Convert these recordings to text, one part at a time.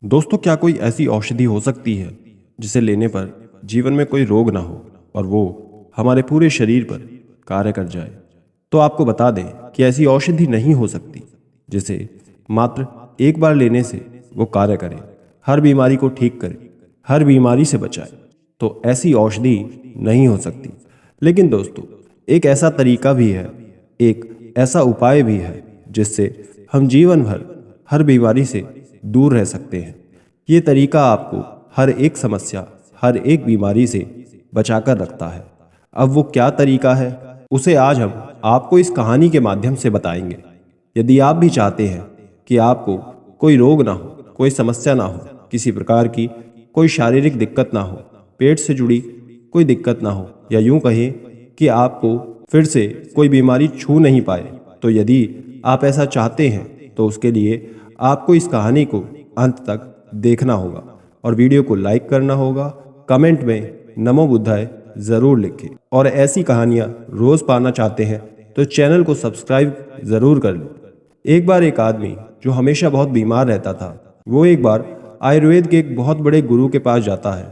दोस्तों, क्या कोई ऐसी औषधि हो सकती है जिसे लेने पर जीवन में कोई रोग ना हो और वो हमारे पूरे शरीर पर कार्य कर जाए? तो आपको बता दें कि ऐसी औषधि नहीं हो सकती जिसे मात्र एक बार लेने से वो कार्य करे, हर बीमारी को ठीक करे, हर बीमारी से बचाए। तो ऐसी औषधि नहीं हो सकती। लेकिन दोस्तों, एक ऐसा तरीका भी है, एक ऐसा उपाय भी है जिससे हम जीवन भर हर बीमारी से दूर रह सकते हैं। ये तरीका आपको हर एक समस्या, हर एक बीमारी से बचाकर रखता है। अब वो क्या तरीका है, उसे आज हम आपको इस कहानी के माध्यम से बताएंगे। यदि आप भी चाहते हैं कि आपको कोई रोग ना हो, कोई समस्या ना हो, किसी प्रकार की कोई शारीरिक दिक्कत ना हो, पेट से जुड़ी कोई दिक्कत ना हो, या यूं कहें कि आपको फिर से कोई बीमारी छू नहीं पाए, तो यदि आप ऐसा चाहते हैं तो उसके लिए आपको इस कहानी को अंत तक देखना होगा और वीडियो को लाइक करना होगा। कमेंट में नमो बुद्धाय ज़रूर लिखें। और ऐसी कहानियाँ रोज़ पाना चाहते हैं तो चैनल को सब्सक्राइब ज़रूर कर लें। एक बार एक आदमी जो हमेशा बहुत बीमार रहता था, वो एक बार आयुर्वेद के एक बहुत बड़े गुरु के पास जाता है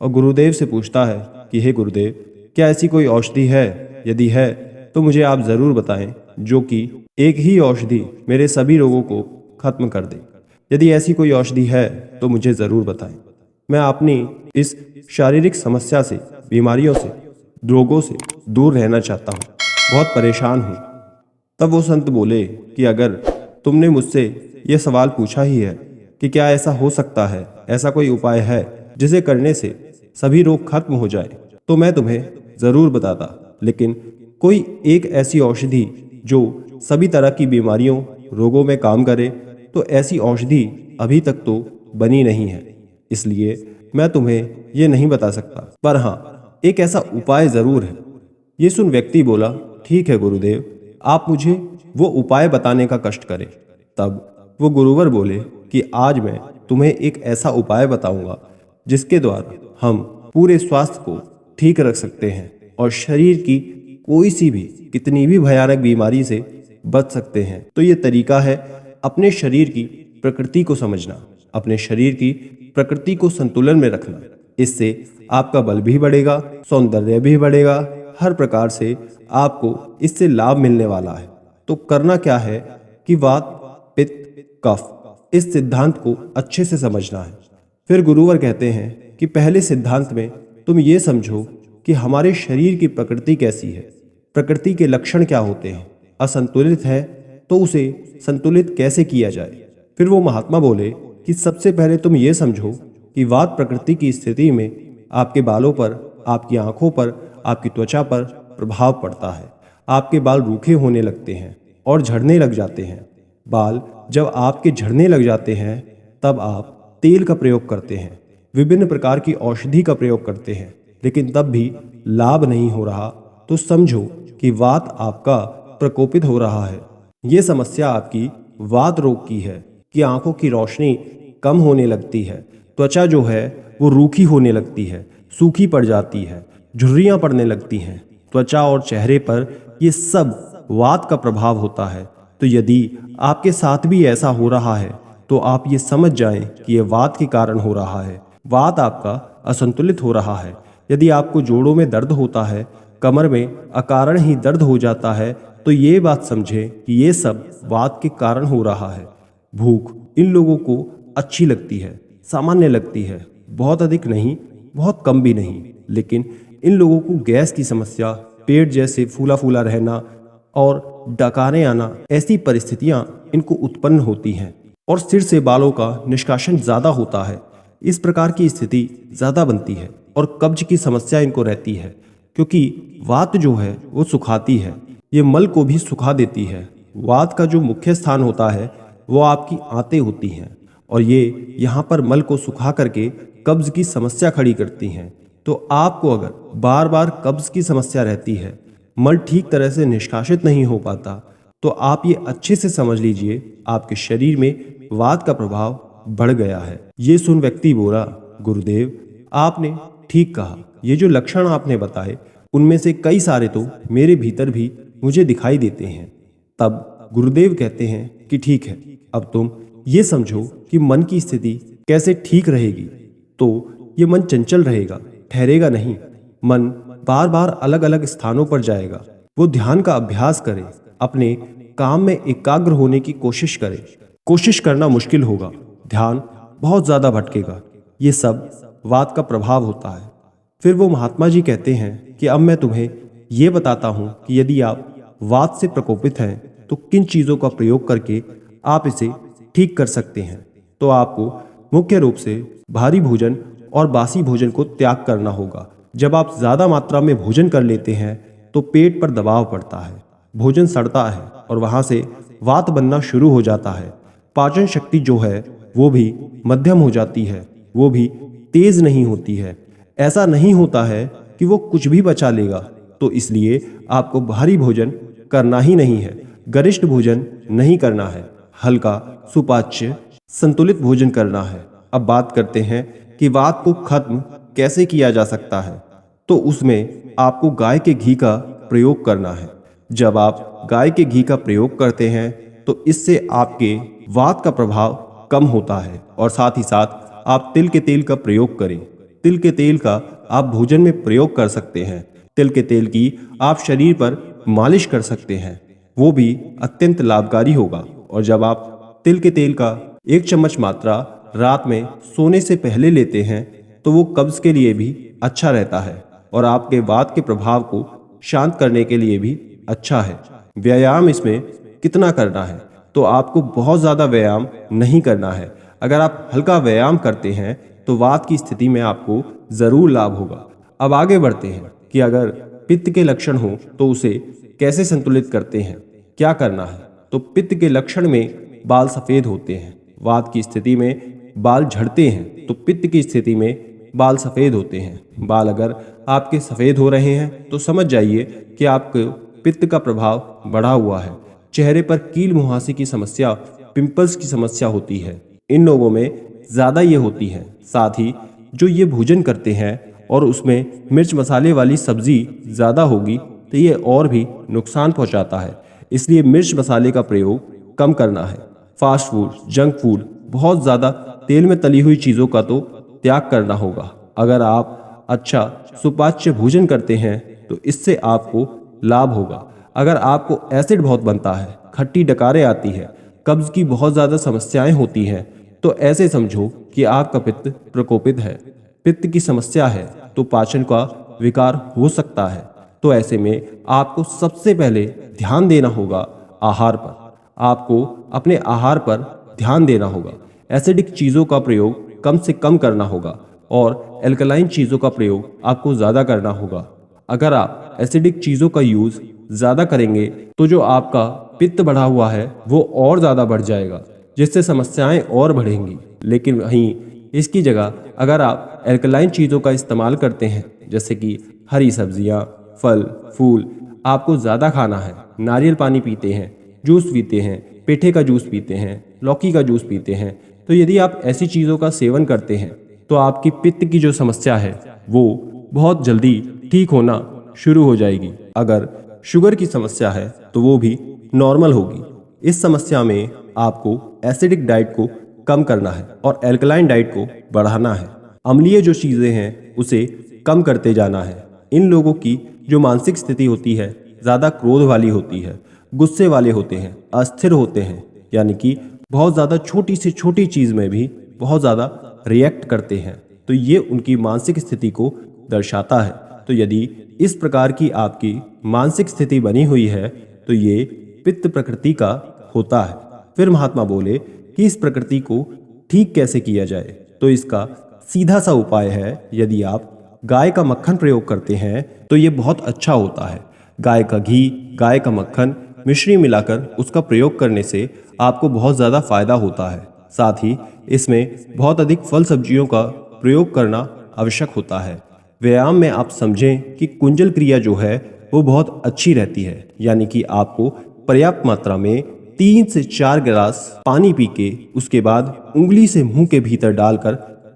और गुरुदेव से पूछता है कि हे गुरुदेव, क्या ऐसी कोई औषधि है? यदि है तो मुझे आप ज़रूर बताएं, जो कि एक ही औषधि मेरे सभी रोगों को खत्म कर दे। यदि ऐसी कोई औषधि है तो मुझे ज़रूर बताएं। मैं अपनी इस शारीरिक समस्या से, बीमारियों से, रोगों से दूर रहना चाहता हूँ, बहुत परेशान हूँ। तब वो संत बोले कि अगर तुमने मुझसे ये सवाल पूछा ही है कि क्या ऐसा हो सकता है, ऐसा कोई उपाय है जिसे करने से सभी रोग खत्म हो जाए, तो मैं तुम्हें ज़रूर बताता। लेकिन कोई एक ऐसी औषधि जो सभी तरह की बीमारियों, रोगों में काम करे, तो ऐसी औषधि अभी तक तो बनी नहीं है, इसलिए मैं तुम्हें ये नहीं बता सकता। पर हाँ, एक ऐसा उपाय ज़रूर है। ये सुन व्यक्ति बोला, ठीक है गुरुदेव, आप मुझे वो उपाय बताने का कष्ट करें। तब वो गुरुवर बोले कि आज मैं तुम्हें एक ऐसा उपाय बताऊंगा जिसके द्वारा हम पूरे स्वास्थ्य को ठीक रख सकते हैं और शरीर की कोई सी भी, कितनी भी भयानक बीमारी से बच सकते हैं। तो ये तरीका है अपने शरीर की प्रकृति को समझना, अपने शरीर की प्रकृति को संतुलन में रखना। इससे आपका बल भी बढ़ेगा, सौंदर्य भी बढ़ेगा, हर प्रकार से आपको इससे लाभ मिलने वाला है। तो करना क्या है कि वात, पित्त, कफ, इस सिद्धांत को अच्छे से समझना है। फिर गुरुवर कहते हैं कि पहले सिद्धांत में तुम ये समझो कि हमारे शरीर की प्रकृति कैसी है, प्रकृति के लक्षण क्या होते हैं, असंतुलित है तो उसे संतुलित कैसे किया जाए। फिर वो महात्मा बोले कि सबसे पहले तुम ये समझो कि वात प्रकृति की स्थिति में आपके बालों पर, आपकी आंखों पर, आपकी त्वचा पर प्रभाव पड़ता है। आपके बाल रूखे होने लगते हैं और झड़ने लग जाते हैं। बाल जब आपके झड़ने लग जाते हैं तब आप तेल का प्रयोग करते हैं, विभिन्न प्रकार की औषधि का प्रयोग करते हैं, लेकिन तब भी लाभ नहीं हो रहा, तो समझो कि वात आपका प्रकोपित हो रहा है। ये समस्या आपकी वात रोग की है कि आंखों की रोशनी कम होने लगती है, त्वचा जो है वो रूखी होने लगती है, सूखी पड़ जाती है, झुर्रियां पड़ने लगती हैं त्वचा और चेहरे पर। ये सब वात का प्रभाव होता है। तो यदि आपके साथ भी ऐसा हो रहा है तो आप ये समझ जाएं कि ये वात के कारण हो रहा है, वात आपका असंतुलित हो रहा है। यदि आपको जोड़ों में दर्द होता है, कमर में अकारण ही दर्द हो जाता है, तो ये बात समझें कि ये सब वात के कारण हो रहा है। भूख इन लोगों को अच्छी लगती है, सामान्य लगती है, बहुत अधिक नहीं, बहुत कम भी नहीं, लेकिन इन लोगों को गैस की समस्या, पेट जैसे फूला फूला रहना और डकारें आना, ऐसी परिस्थितियां इनको उत्पन्न होती हैं और सिर से बालों का निष्कासन ज़्यादा होता है। इस प्रकार की स्थिति ज़्यादा बनती है और कब्ज की समस्या इनको रहती है, क्योंकि वात जो है वो सुखाती है, ये मल को भी सुखा देती है। वात का जो मुख्य स्थान होता है वो आपकी आंतें होती हैं और ये यहाँ पर मल को सुखा करके कब्ज की समस्या खड़ी करती हैं। तो आपको अगर बार बार कब्ज की समस्या रहती है, मल ठीक तरह से निष्कासित नहीं हो पाता, तो आप ये अच्छे से समझ लीजिए आपके शरीर में वात का प्रभाव बढ़ गया है। ये सुन व्यक्ति बोला, गुरुदेव आपने ठीक कहा, ये जो लक्षण आपने बताए उनमें से कई सारे तो मेरे भीतर भी मुझे दिखाई देते हैं। तब गुरुदेव कहते हैं कि ठीक है, अब तुम ये समझो कि मन की स्थिति कैसे ठीक रहेगी, तो ये मन चंचल रहेगा, ठहरेगा नहीं। मन बार बार अलग अलग स्थानों पर जाएगा। वो ध्यान का अभ्यास करे, अपने काम में एकाग्र होने की कोशिश करे। कोशिश करना मुश्किल होगा, ध्यान बहुत ज्यादा भटकेगा। ये सब वात का प्रभाव होता है। फिर वो महात्मा जी कहते हैं कि अब मैं तुम्हें ये बताता हूं कि यदि आप वात से प्रकोपित हैं तो किन चीजों का प्रयोग करके आप इसे ठीक कर सकते हैं। तो आपको मुख्य रूप से भारी भोजन और बासी भोजन को त्याग करना होगा। जब आप ज्यादा मात्रा में भोजन कर लेते हैं तो पेट पर दबाव पड़ता है, भोजन सड़ता है और वहां से वात बनना शुरू हो जाता है। पाचन शक्ति जो है वो भी मध्यम हो जाती है, वो भी तेज नहीं होती है। ऐसा नहीं होता है कि वो कुछ भी बचा लेगा। तो इसलिए आपको भारी भोजन करना ही नहीं है, गरिष्ठ भोजन नहीं करना है, हल्का सुपाच्य संतुलित भोजन करना है। अब बात करते हैं कि वात को खत्म कैसे किया जा सकता है। तो उसमें आपको गाय के घी का प्रयोग करना है। जब आप गाय के घी का प्रयोग करते हैं तो इससे आपके वात का प्रभाव कम होता है। और साथ ही साथ आप तिल के तेल का प्रयोग करें। तिल के तेल का आप भोजन में प्रयोग कर सकते हैं। तिल के तेल की आप शरीर पर मालिश कर सकते हैं, वो भी अत्यंत लाभकारी होगा। और जब आप तिल के तेल का 1 चम्मच मात्रा रात में सोने से पहले लेते हैं तो वो कब्ज के लिए भी अच्छा रहता है और आपके वात के प्रभाव को शांत करने के लिए भी अच्छा है। व्यायाम इसमें कितना करना है, तो आपको बहुत ज़्यादा व्यायाम नहीं करना है। अगर आप हल्का व्यायाम करते हैं तो वात की स्थिति में आपको ज़रूर लाभ होगा। अब आगे बढ़ते हैं कि अगर पित्त के लक्षण हो तो उसे कैसे संतुलित करते हैं, क्या करना है। तो पित्त के लक्षण में बाल सफ़ेद होते हैं, वात की स्थिति में बाल झड़ते हैं, तो पित्त की स्थिति में बाल सफ़ेद होते हैं। बाल अगर आपके सफ़ेद हो रहे हैं तो समझ जाइए कि आपको पित्त का प्रभाव बढ़ा हुआ है। चेहरे पर कील मुहासे की समस्या, पिंपल्स की समस्या होती है, इन लोगों में ज़्यादा ये होती है। साथ ही जो ये भोजन करते हैं और उसमें मिर्च मसाले वाली सब्जी ज़्यादा होगी तो ये और भी नुकसान पहुंचाता है। इसलिए मिर्च मसाले का प्रयोग कम करना है। फास्ट फूड, जंक फूड, बहुत ज़्यादा तेल में तली हुई चीज़ों का तो त्याग करना होगा। अगर आप अच्छा सुपाच्य भोजन करते हैं तो इससे आपको लाभ होगा। अगर आपको एसिड बहुत बनता है, खट्टी डकारें आती है, कब्ज की बहुत ज़्यादा समस्याएं होती हैं, तो ऐसे समझो कि आपका पित्त प्रकोपित है। पित्त की समस्या है तो पाचन का विकार हो सकता है। तो ऐसे में आपको सबसे पहले ध्यान देना होगा आहार पर। आपको अपने आहार पर ध्यान देना होगा। एसिडिक चीज़ों का प्रयोग कम से कम करना होगा और एल्कलाइन चीज़ों का प्रयोग आपको ज़्यादा करना होगा। अगर आप एसिडिक चीज़ों का यूज़ ज़्यादा करेंगे तो जो आपका पित्त बढ़ा हुआ है वो और ज़्यादा बढ़ जाएगा, जिससे समस्याएं और बढ़ेंगी। लेकिन वहीं इसकी जगह अगर आप एल्कलाइन चीज़ों का इस्तेमाल करते हैं, जैसे कि हरी सब्जियां, फल फूल आपको ज़्यादा खाना है, नारियल पानी पीते हैं, जूस पीते हैं, पेठे का जूस पीते हैं, लौकी का जूस पीते हैं, तो यदि आप ऐसी चीज़ों का सेवन करते हैं तो आपकी पित्त की जो समस्या है वो बहुत जल्दी ठीक होना शुरू हो जाएगी। अगर शुगर की समस्या है तो वो भी नॉर्मल होगी। इस समस्या में आपको एसिडिक डाइट को कम करना है और एल्कलाइन डाइट को बढ़ाना है। अम्लीय जो चीज़ें हैं उसे कम करते जाना है। इन लोगों की जो मानसिक स्थिति होती है ज़्यादा क्रोध वाली होती है, गुस्से वाले होते हैं, अस्थिर होते हैं, यानी कि बहुत ज़्यादा छोटी से छोटी चीज़ में भी बहुत ज़्यादा रिएक्ट करते हैं, तो ये उनकी मानसिक स्थिति को दर्शाता है। तो यदि इस प्रकार की आपकी मानसिक स्थिति बनी हुई है तो ये पित्त प्रकृति का होता है। फिर महात्मा बोले कि इस प्रकृति को ठीक कैसे किया जाए, तो इसका सीधा सा उपाय है, यदि आप गाय का मक्खन प्रयोग करते हैं तो ये बहुत अच्छा होता है। गाय का घी, गाय का मक्खन मिश्री मिलाकर उसका प्रयोग करने से आपको बहुत ज़्यादा फायदा होता है। साथ ही इसमें बहुत अधिक फल सब्जियों का प्रयोग करना आवश्यक होता है। व्यायाम में आप समझें कि कुंजल क्रिया जो है वो बहुत अच्छी रहती है, यानी कि आपको पर्याप्त मात्रा में 3 से 4 गिलास पानी पी के उसके बाद उंगली से मुंह के भीतर डालकर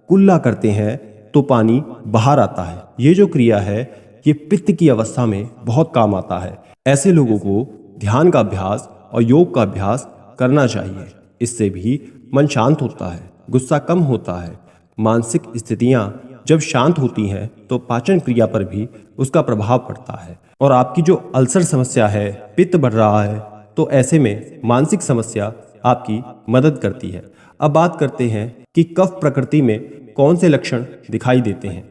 कुल्ला करते हैं तो पानी बाहर आता है। ये जो क्रिया है ये पित्त की अवस्था में बहुत काम आता है। ऐसे लोगों को ध्यान का अभ्यास और योग का अभ्यास करना चाहिए, इससे भी मन शांत होता है। गुस्सा कम होता है। मानसिक स्थितियां जब शांत होती हैं तो पाचन क्रिया पर भी उसका प्रभाव पड़ता है। और आपकी जो अल्सर समस्या है, पित्त बढ़ रहा है, तो ऐसे में मानसिक समस्या आपकी मदद करती है। अब बात करते हैं कि कफ प्रकृति में कौन से लक्षण दिखाई देते हैं।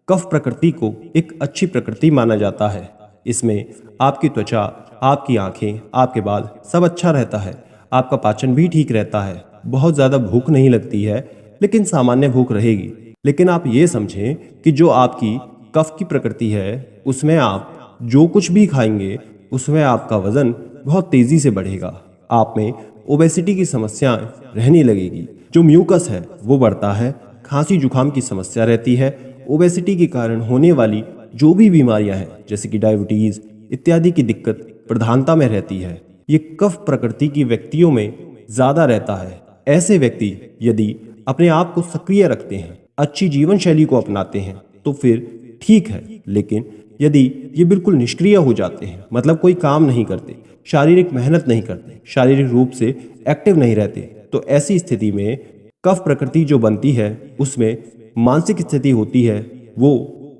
कफ प्रकृति को एक अच्छी प्रकृति माना जाता है। इसमें आपकी त्वचा, आपकी आंखें, आपके बाल सब अच्छा रहता है। आपका पाचन भी ठीक रहता है। बहुत ज़्यादा भूख नहीं लगती है, लेकिन सामान्य भूख रहेगी। लेकिन आप ये समझें कि जो आपकी कफ की प्रकृति है, उसमें आप जो कुछ भी खाएंगे उसमें आपका वजन बहुत तेज़ी से बढ़ेगा। आप में ओबेसिटी की समस्याएं रहने लगेगी। जो म्यूकस है वो बढ़ता है। खांसी जुकाम की समस्या रहती है। ओबेसिटी के कारण होने वाली जो भी बीमारियां हैं, जैसे कि डायबिटीज़ इत्यादि की दिक्कत प्रधानता में रहती है। ये कफ प्रकृति की व्यक्तियों में ज़्यादा रहता है। ऐसे व्यक्ति यदि अपने आप को सक्रिय रखते हैं, अच्छी जीवन शैली को अपनाते हैं, तो फिर ठीक है। लेकिन यदि ये बिल्कुल निष्क्रिय हो जाते हैं, मतलब कोई काम नहीं करते, शारीरिक मेहनत नहीं करते, शारीरिक रूप से एक्टिव नहीं रहते, तो ऐसी स्थिति में कफ प्रकृति जो बनती है उसमें मानसिक स्थिति होती है वो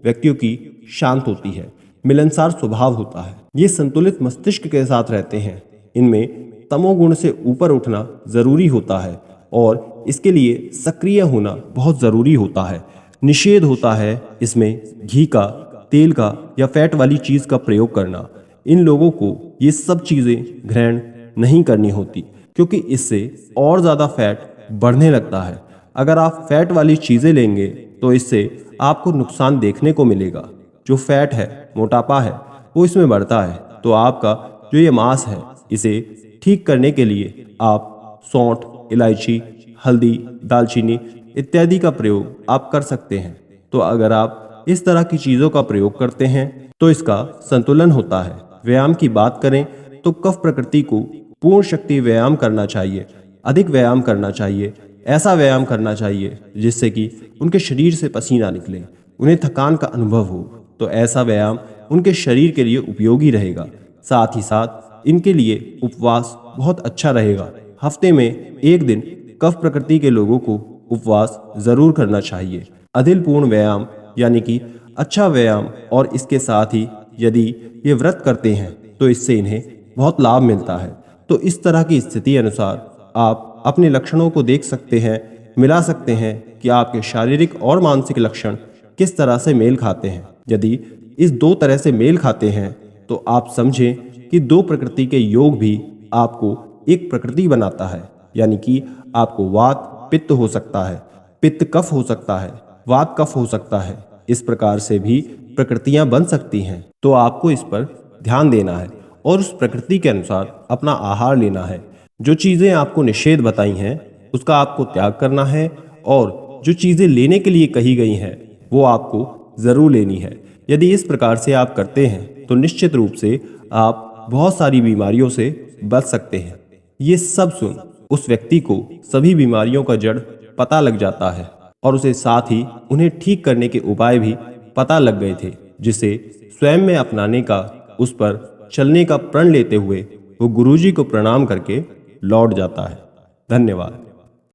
व्यक्तियों की शांत होती है, मिलनसार स्वभाव होता है। ये संतुलित मस्तिष्क के साथ रहते हैं। इनमें तमोगुण से ऊपर उठना जरूरी होता है और इसके लिए सक्रिय होना बहुत ज़रूरी होता है। निषेध होता है इसमें घी का, तेल का या फैट वाली चीज़ का प्रयोग करना। इन लोगों को ये सब चीज़ें ग्रहण नहीं करनी होती, क्योंकि इससे और ज़्यादा फैट बढ़ने लगता है। अगर आप फैट वाली चीज़ें लेंगे तो इससे आपको नुकसान देखने को मिलेगा। जो फैट है, मोटापा है, वो इसमें बढ़ता है। तो आपका जो ये मांस है, इसे ठीक करने के लिए आप सौंठ, इलायची, हल्दी, दालचीनी इत्यादि का प्रयोग आप कर सकते हैं। तो अगर आप इस तरह की चीज़ों का प्रयोग करते हैं तो इसका संतुलन होता है। व्यायाम की बात करें तो कफ प्रकृति को पूर्ण शक्ति व्यायाम करना चाहिए, अधिक व्यायाम करना चाहिए। ऐसा व्यायाम करना चाहिए जिससे कि उनके शरीर से पसीना निकले, उन्हें थकान का अनुभव हो। तो ऐसा व्यायाम उनके शरीर के लिए उपयोगी रहेगा। साथ ही साथ इनके लिए उपवास बहुत अच्छा रहेगा। हफ्ते में एक दिन कफ प्रकृति के लोगों को उपवास जरूर करना चाहिए। अधिलपूर्ण व्यायाम यानी कि अच्छा व्यायाम, और इसके साथ ही यदि ये व्रत करते हैं तो इससे इन्हें बहुत लाभ मिलता है। तो इस तरह की स्थिति अनुसार आप अपने लक्षणों को देख सकते हैं, मिला सकते हैं कि आपके शारीरिक और मानसिक लक्षण किस तरह से मेल खाते हैं। यदि इस दो तरह से मेल खाते हैं तो आप समझें कि दो प्रकृति के योग भी आपको एक प्रकृति बनाता है। यानी कि आपको वात पित्त हो सकता है, पित्त कफ हो सकता है, वात कफ हो सकता है। इस प्रकार से भी प्रकृतियां बन सकती हैं। तो आपको इस पर ध्यान देना है और उस प्रकृति के अनुसार अपना आहार लेना है। जो चीज़ें आपको निषेध बताई हैं उसका आपको त्याग करना है, और जो चीज़ें लेने के लिए कही गई हैं वो आपको ज़रूर लेनी है। यदि इस प्रकार से आप करते हैं तो निश्चित रूप से आप बहुत सारी बीमारियों से बच सकते हैं। ये सब सुन उस व्यक्ति को सभी बीमारियों का जड़ पता लग जाता है और उसे साथ ही उन्हें ठीक करने के उपाय भी पता लग गए थे, जिसे स्वयं में अपनाने का, उस पर चलने का प्रण लेते हुए वो गुरुजी को प्रणाम करके लौट जाता है। धन्यवाद।